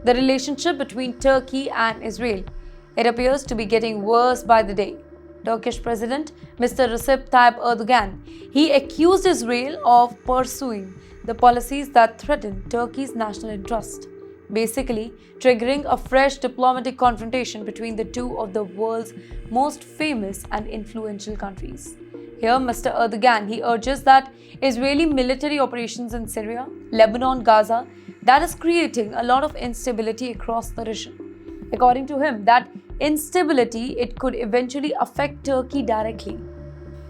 the relationship between Turkey and Israel. It appears to be getting worse by the day. Turkish President Mr. Recep Tayyip Erdogan, he accused Israel of pursuing the policies that threaten Turkey's national interest, basically triggering a fresh diplomatic confrontation between the two of the world's most famous and influential countries. Here, Mr. Erdogan, he urges that Israeli military operations in Syria, Lebanon, Gaza, that is creating a lot of instability across the region. According to him, that instability, it could eventually affect Turkey directly.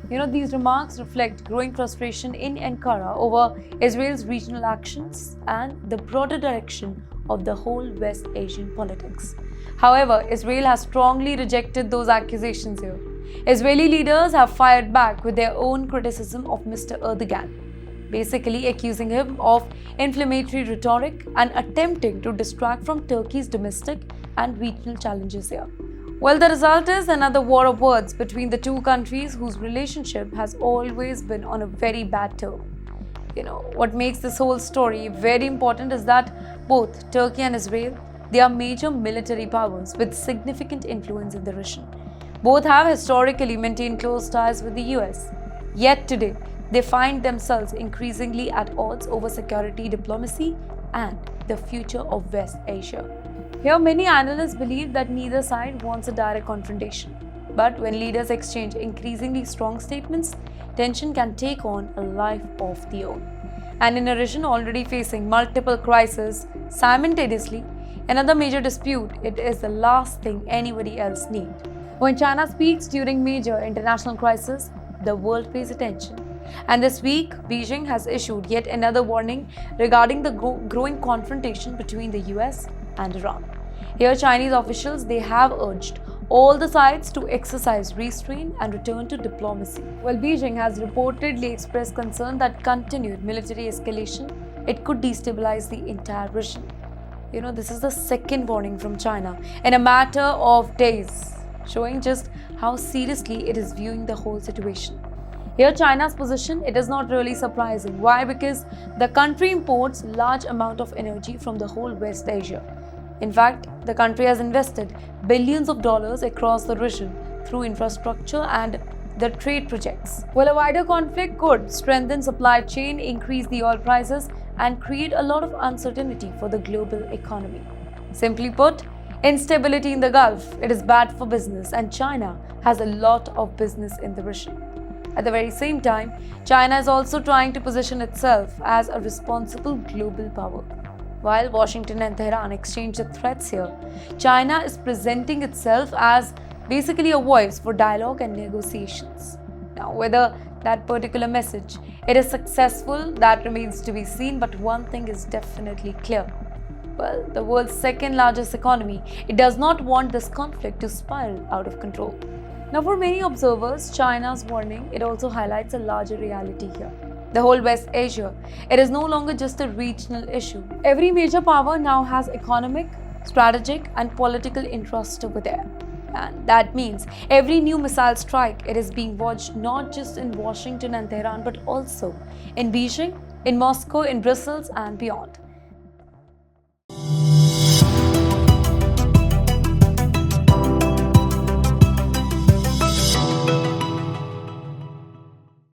These remarks reflect growing frustration in Ankara over Israel's regional actions and the broader direction of the whole West Asian politics. However, Israel has strongly rejected those accusations here. Israeli leaders have fired back with their own criticism of Mr. Erdogan, basically accusing him of inflammatory rhetoric and attempting to distract from Turkey's domestic and regional challenges here. Well, the result is another war of words between the two countries whose relationship has always been on a very bad term. What makes this whole story very important is that both Turkey and Israel, they are major military powers with significant influence in the region. Both have historically maintained close ties with the US. Yet today, they find themselves increasingly at odds over security diplomacy and the future of West Asia. Here, many analysts believe that neither side wants a direct confrontation. But when leaders exchange increasingly strong statements, tension can take on a life of their own. And in a region already facing multiple crises simultaneously, another major dispute, it is the last thing anybody else needs. When China speaks during major international crises, the world pays attention. And this week, Beijing has issued yet another warning regarding the growing confrontation between the US and Iran. Here, Chinese officials, they have urged all the sides to exercise restraint and return to diplomacy. Well, Beijing has reportedly expressed concern that continued military escalation, it could destabilize the entire region. This is the second warning from China in a matter of days, showing just how seriously it is viewing the whole situation. Here, China's position, it is not really surprising. Why? Because the country imports large amount of energy from the whole West Asia. In fact, the country has invested billions of dollars across the region through infrastructure and the trade projects. Well, a wider conflict could strengthen supply chain, increase the oil prices, and create a lot of uncertainty for the global economy. Simply put, instability in the Gulf, it is bad for business, and China has a lot of business in the region. At the very same time, China is also trying to position itself as a responsible global power. While Washington and Tehran exchange the threats here, China is presenting itself as basically a voice for dialogue and negotiations. Now, whether that particular message it is successful, that remains to be seen, but one thing is definitely clear. Well, the world's second largest economy, it does not want this conflict to spiral out of control. Now, for many observers, China's warning, it also highlights a larger reality here. The whole West Asia, it is no longer just a regional issue. Every major power now has economic, strategic, and political interest over there. And that means every new missile strike, it is being watched not just in Washington and Tehran, but also in Beijing, in Moscow, in Brussels, and beyond.